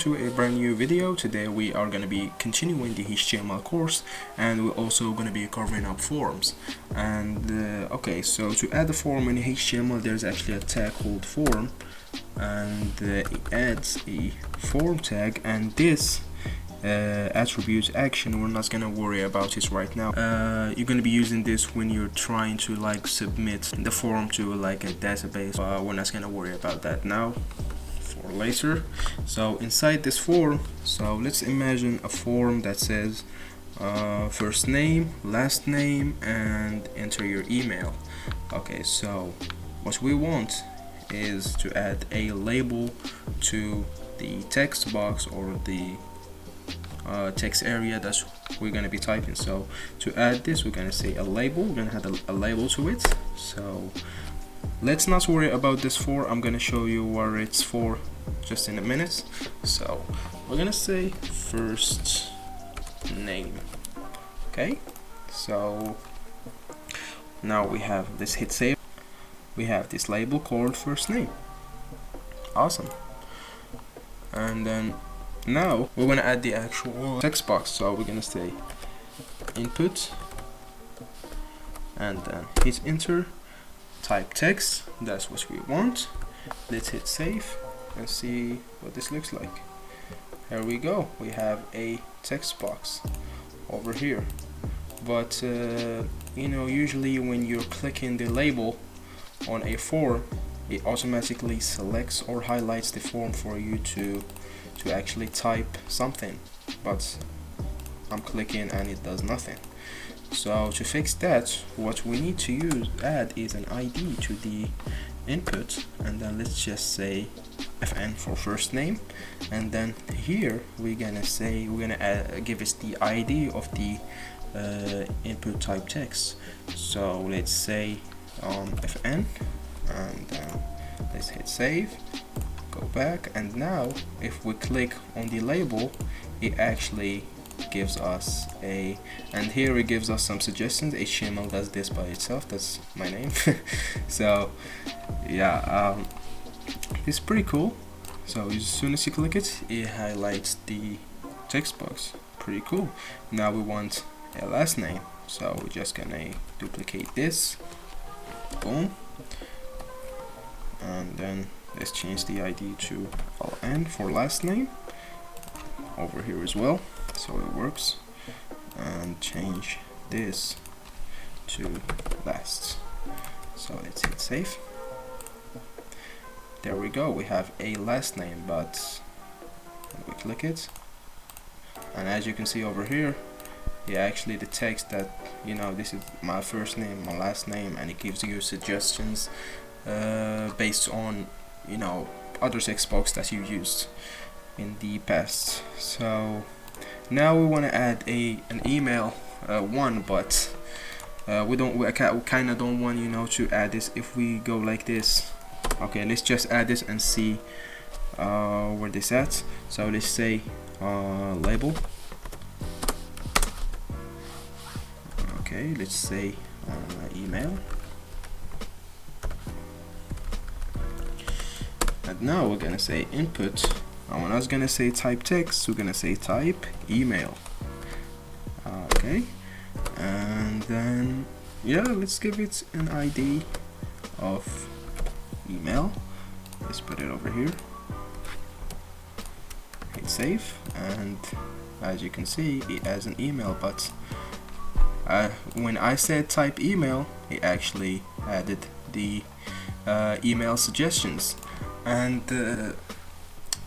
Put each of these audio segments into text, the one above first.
to a brand new video. Today we are going to be continuing the HTML course, and we're also going to be covering up forms. And okay, so to add a form in HTML, there's actually a tag called form, and it adds a form tag, and this attribute action, we're not gonna worry about it right now. You're gonna be using this when you're trying to like submit the form to like a database. We're not gonna worry about that now, for later. So inside this form, so let's imagine a form that says first name, last name, and enter your email. Okay, so what we want is to add a label to the text box or the text area that we're going to be typing. So to add this, we're going to say a label. We're going to add a label to it. So let's not worry about this for. I'm going to show you what it's for just in a minute. So we're going to say first name. Okay, so now we have this, hit save. We have this label called first name. Awesome. And then now we're going to add the actual text box. So we're going to say input and then hit enter, type text. That's what we want. Let's hit save and see what this looks like. Here we go, we have a text box over here. But you know, usually when you're clicking the label on a form, it automatically selects or highlights the form for you to actually type something, but I'm clicking and it does nothing. So to fix that, what we need to add is an ID to the input, and then let's just say FN for first name, and then here we're gonna give us the ID of the input type text. So let's say FN, and let's hit save, go back, and now if we click on the label, it actually gives us and here it gives us some suggestions. HTML does this by itself, that's my name. So yeah, it's pretty cool. So as soon as you click it, it highlights the text box. Pretty cool. Now we want a last name, so we're just gonna duplicate this, boom, and then let's change the ID to LN for last name over here as well, so it works, and change this to last. So let's hit save. There we go, we have a last name, but we click it, and as you can see over here, yeah, actually the text that, you know, this is my first name, my last name, and it gives you suggestions based on, you know, other text box that you used in the past. So now we want to add an email one, but we kind of don't want, you know, to add this if we go like this. Okay, let's just add this and see where this at. So let's say label. Okay, let's say email. And now we're gonna say input, and when I was gonna say type text, we're gonna say type email. Okay, and then yeah, let's give it an ID of email. Let's put it over here, hit save, and as you can see, it has an email, but when I said type email, it actually added the email suggestions. And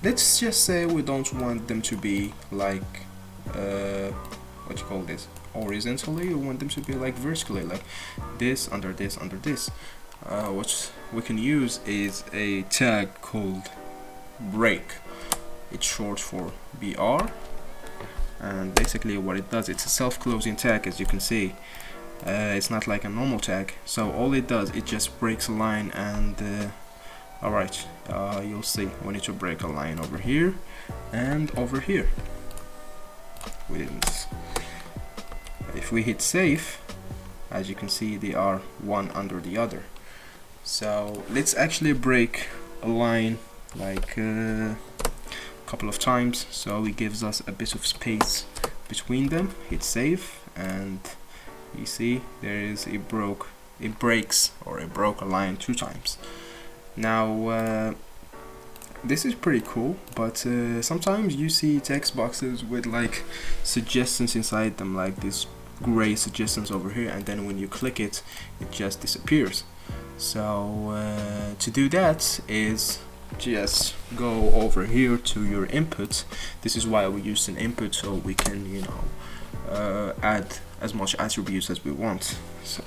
let's just say we don't want them to be like what you call this, horizontally. We want them to be like vertically, like this under this under this. What we can use is a tag called break. It's short for BR, and basically what it does, it's a self-closing tag, as you can see. It's not like a normal tag, so all it does, it just breaks a line, and alright, you'll see we need to break a line over here and over here. We didn't. If we hit save, as you can see, they are one under the other. So let's actually break a line like couple of times, so it gives us a bit of space between them. Hit save, and you see there is it broke a line 2 times. Now this is pretty cool, but sometimes you see text boxes with like suggestions inside them, like these gray suggestions over here, and then when you click it, it just disappears. So to do that is just go over here to your input. This is why we use an input, so we can, you know, add as much attributes as we want. So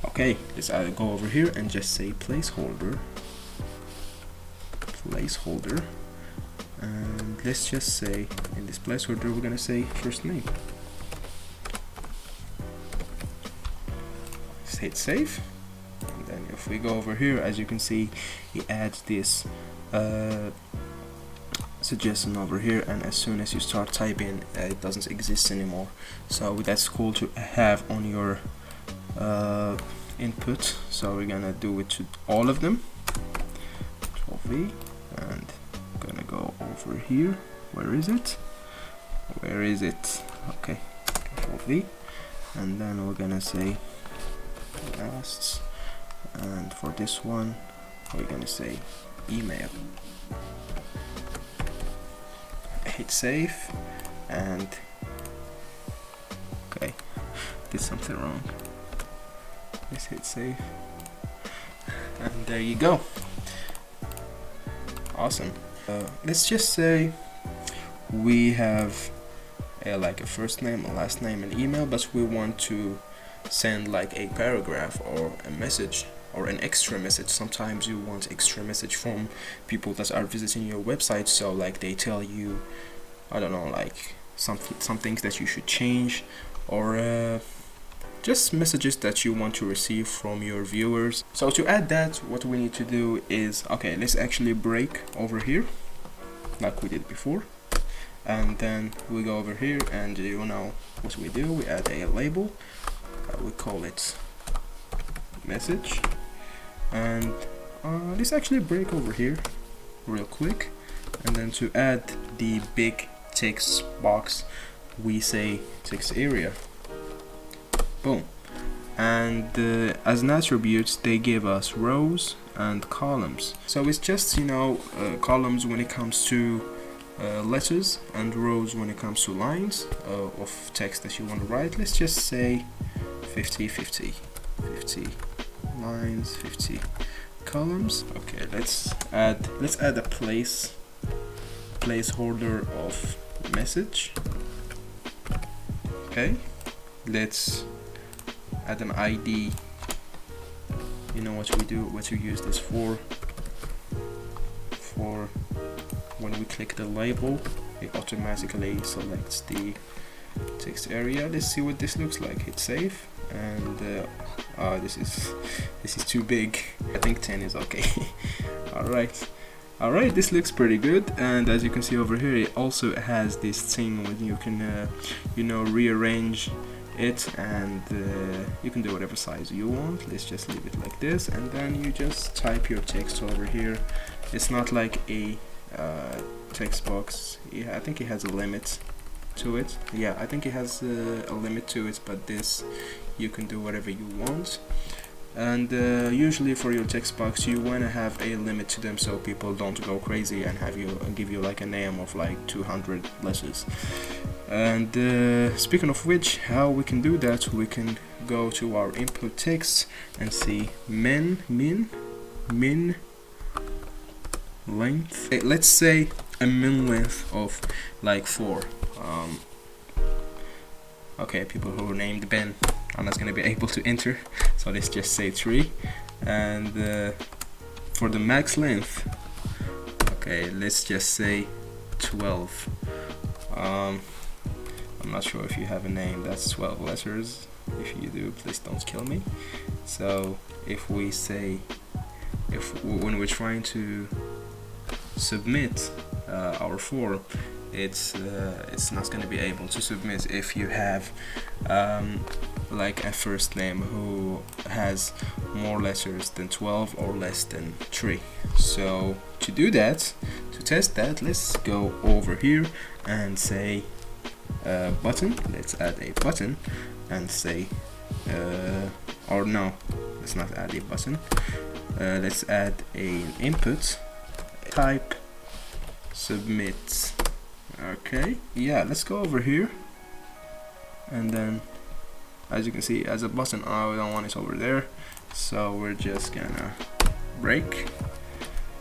okay, let's go over here and just say placeholder, and let's just say in this placeholder we're gonna say first name. Let's hit save, and then if we go over here, as you can see, it adds this suggestion over here, and as soon as you start typing, it doesn't exist anymore. So that's cool to have on your input. So we're gonna do it to all of them, 12v, and I'm gonna go over here. Where is it? Okay, 12v, and then we're gonna say lasts, and for this one we're gonna say email. Hit save, and okay, did something wrong. Let's hit save, and there you go. Awesome. Let's just say we have like a first name, a last name, and email, but we want to send like a paragraph or a message or an extra message. Sometimes you want extra message from people that are visiting your website, so like they tell you, I don't know, like some things that you should change, or just messages that you want to receive from your viewers. So to add that, what we need to do is, okay, let's actually break over here like we did before, and then we go over here, and you know what we do, we add a label, we call it message, and let's actually break over here real quick, and then to add the big text box we say text area. Boom. And as an attributes, they give us rows and columns. So it's just, you know, columns when it comes to letters, and rows when it comes to lines of text that you want to write. Let's just say 50 lines, 50 columns. Okay, let's add a placeholder of message. Okay, let's add an ID. You know what we do, what you use this for when we click the label, it automatically selects the text area. Let's see what this looks like. Hit save, and this is too big. I think 10 is okay. Alright, this looks pretty good, and as you can see over here, it also has this thing where you can you know, rearrange it, and you can do whatever size you want. Let's just leave it like this, and then you just type your text over here. It's not like a text box. Yeah, I think it has a limit to it. Yeah, I think it has a limit to it, but this, you can do whatever you want. And usually for your text box, you want to have a limit to them, so people don't go crazy and give you like a name of like 200 letters. And speaking of which, how we can do that, we can go to our input text and see min length. Let's say a min length of like 4. Okay, people who are named Ben, I'm not gonna be able to enter, so let's just say 3. And for the max length, okay, let's just say 12. I'm not sure if you have a name that's 12 letters. If you do, please don't kill me. So if we say, when we're trying to submit our form, it's not going to be able to submit if you have like a first name who has more letters than 12 or less than 3. So to do that, to test that, let's go over here and say button. Let's add a button and say or no, let's not add a button. Let's add an input type submit. Okay, yeah, let's go over here, and then as you can see, as a button, I don't want it over there, so we're just gonna break.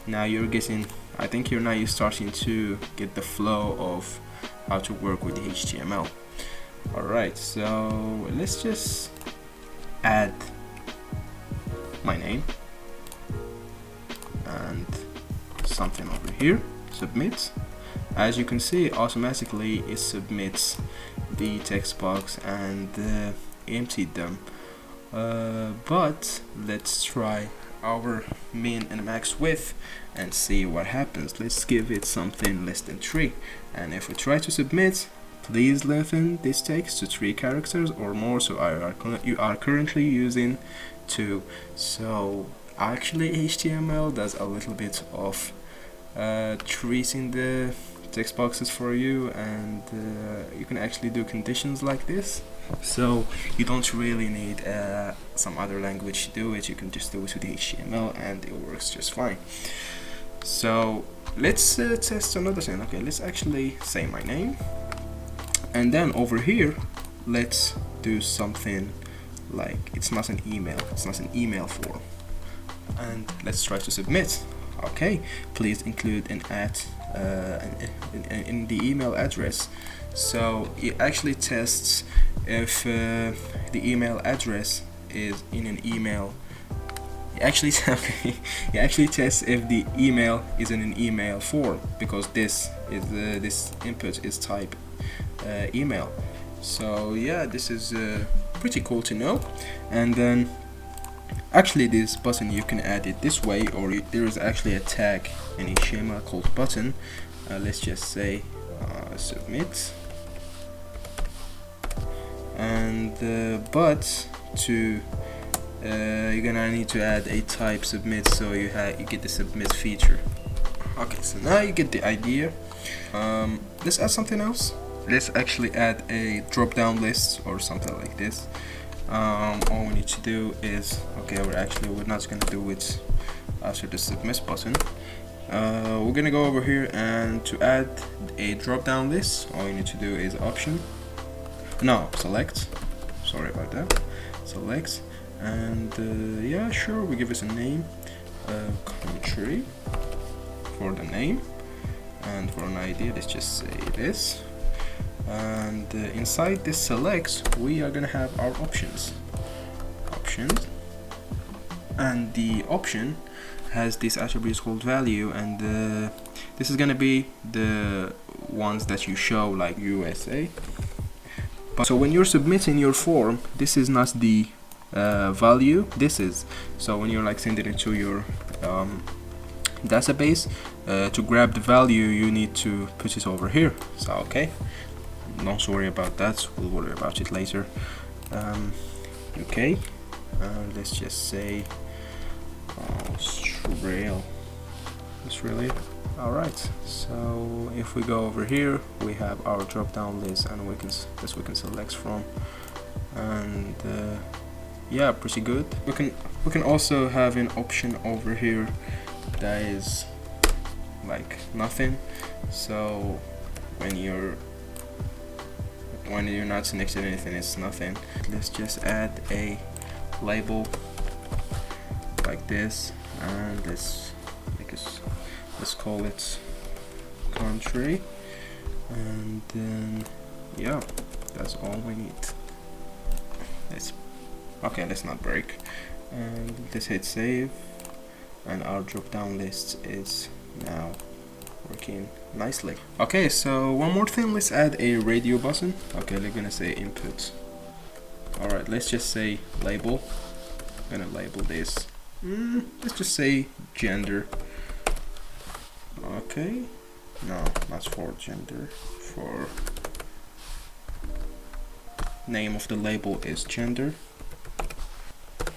Now you're getting, I think you're starting to get the flow of how to work with the HTML. Alright, so let's just add my name and something over here, submit. As you can see, automatically it submits the text box and emptied them. But let's try our min and max width and see what happens. Let's give it something less than 3, and if we try to submit, please lengthen this text to 3 characters or more. So you are currently using 2. So actually HTML does a little bit of treating the text boxes for you, and you can actually do conditions like this, so you don't really need some other language to do it. You can just do it with HTML and it works just fine. So let's test another thing. Okay, let's actually say my name, and then over here let's do something like it's not an email form, and let's try to submit. Okay, please include an in the email address. So it actually tests if the email address is in an email. It actually tests if the email is in an email form, because this input is type email. So yeah, this is pretty cool to know. And then actually this button, you can add it this way, or there is actually a tag in HTML called button. Let's just say submit, and but to you're gonna need to add a type submit, so you get the submit feature. Okay, so now you get the idea. Let's add something else. Let's actually add a drop-down list or something like this. All we need to do is, okay, we're not gonna do it after the submit button. We're gonna go over here, and to add a drop-down list, all you need to do is select. Sorry about that. Select, and yeah, sure, we give it a name, country for the name, and for an ID, let's just say this. And inside this select, we are gonna have our options, and the option has this attribute called value, and this is gonna be the ones that you show, like USA. But so when you're submitting your form, this is not the value, this is. So when you're like sending it to your database, to grab the value, you need to put it over here. So okay, don't worry about that, we'll worry about it later. Okay, let's just say Australia. Alright, so if we go over here, we have our drop down list, and we can select from, and yeah, pretty good. We can also have an option over here that is like nothing. So when you're not selecting anything, it's nothing. Let's just add a label like this, and let's call it country, and then yeah, that's all we need. Let's not break, and let's hit save, and our drop down list is now working nicely. Okay, so one more thing, let's add a radio button. Okay, we're gonna say input. Alright, let's just say label. I'm gonna label this, let's just say gender. Okay, no, not for gender, for name of the label is gender.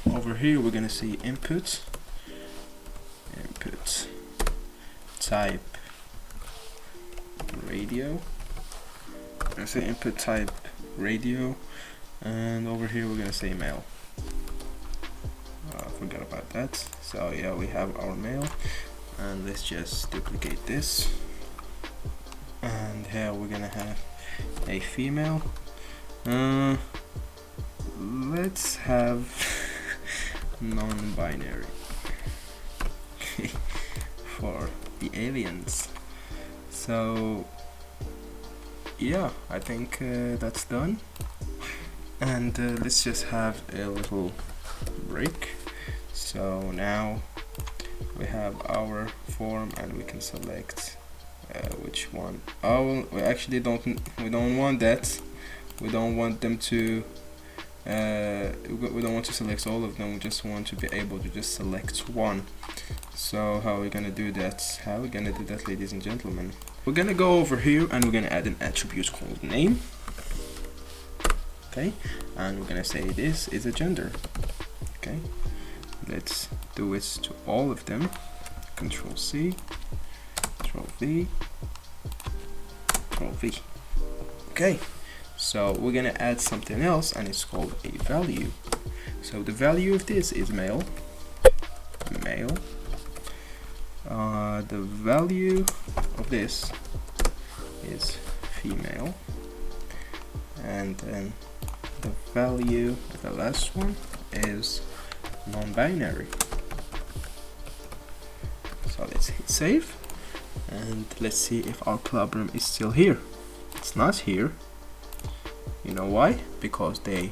Over here we're gonna see input, type radio. I say input type radio, and over here we're gonna say mail. Forgot about that. So yeah, we have our mail, and let's just duplicate this, and here we're gonna have a female. Let's have non-binary for the aliens. So yeah, I think that's done, and let's just have a little break. So now we have our form, and we can select which one. Oh, we actually we don't want that. We don't want them to we don't want to select all of them. We just want to be able to just select one. So how are we gonna do that? How are we gonna do that, ladies and gentlemen? We're gonna go over here, and we're gonna add an attribute called name. Okay, and we're gonna say this is a gender. Okay, let's do it to all of them. Control C, Control V, Control V. Okay, so we're gonna add something else, and it's called a value. So the value of this is male. The value of this is female, and then the value of the last one is non-binary. So let's hit save, and let's see if our problem is still here. It's not here. You know why? Because they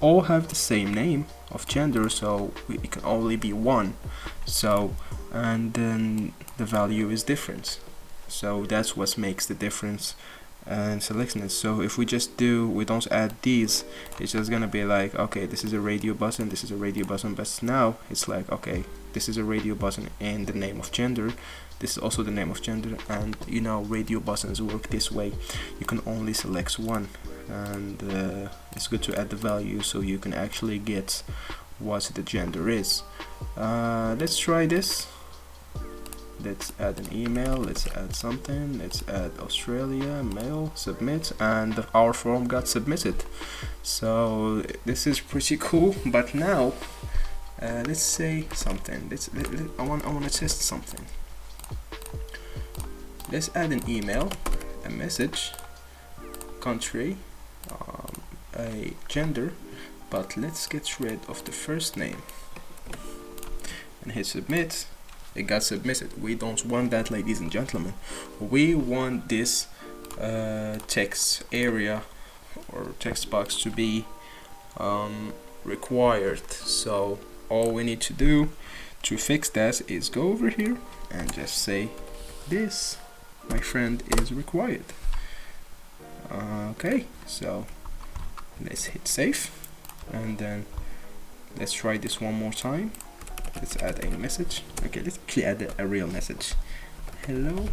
all have the same name of gender, so it can only be one. So, and then the value is different. So that's what makes the difference and selecting it. So if we don't add these, it's just gonna be like, okay, this is a radio button, this is a radio button, but now it's like, okay, this is a radio button and the name of gender, this is also the name of gender, and you know, radio buttons work this way. You can only select one, and it's good to add the value so you can actually get what the gender is. Let's try this. Let's add an email, let's add something, let's add Australia, mail, submit, and our form got submitted. So this is pretty cool, but now let's say something. I want to test something. Let's add an email, a message, country, a gender, but let's get rid of the first name and hit submit. It got submitted. We don't want that, ladies and gentlemen. We want this text area or text box to be required. So all we need to do to fix that is go over here and just say this, my friend, is required. Okay, so let's hit save, and then let's try this one more time. Let's add a message. Okay, let's actually add a real message. Hello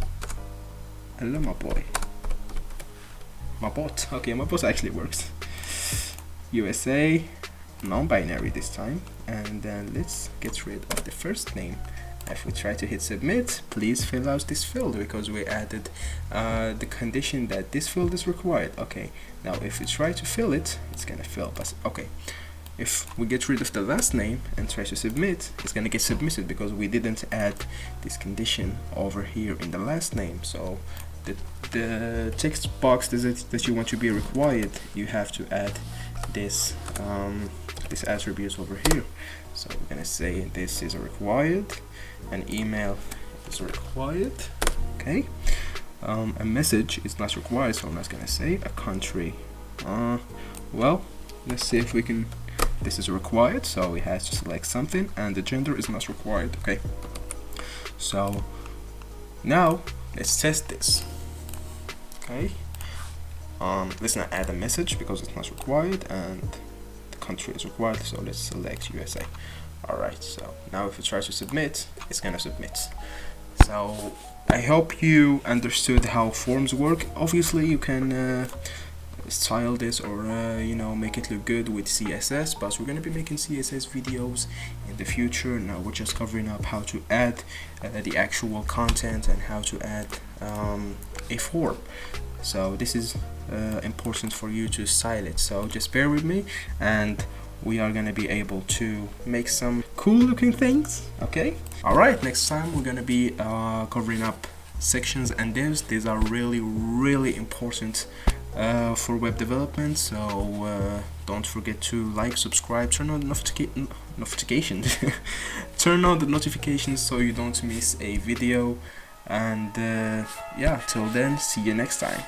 my boy, my bot. Okay, my bot actually works. USA, non-binary this time, and then let's get rid of the first name. If we try to hit submit, please fill out this field, because we added the condition that this field is required. Okay, now if we try to fill it, it's gonna fill, but okay, if we get rid of the last name and try to submit, it's gonna get submitted because we didn't add this condition over here in the last name. So the text box that you want to be required, you have to add this this attribute over here. So we're gonna say this is required, an email is required. Okay, a message is not required, so I'm not gonna say a country. Well, let's see if we can. This is required, so we have to select something, and the gender is not required. Okay, so now let's test this. Okay, let's not add a message because it's not required, and the country is required, so let's select USA. Alright, so now if we try to submit, it's gonna submit. So I hope you understood how forms work. Obviously you can style this or you know, make it look good with CSS, but we're gonna be making CSS videos in the future. Now we're just covering up how to add the actual content and how to add a form. So this is important for you to style it, so just bear with me and we are gonna be able to make some cool looking things. Okay, alright, next time we're gonna be covering up sections and divs. These are really important for web development, so don't forget to like, subscribe, turn on the notifications turn on the notifications so you don't miss a video, and yeah, till then, see you next time.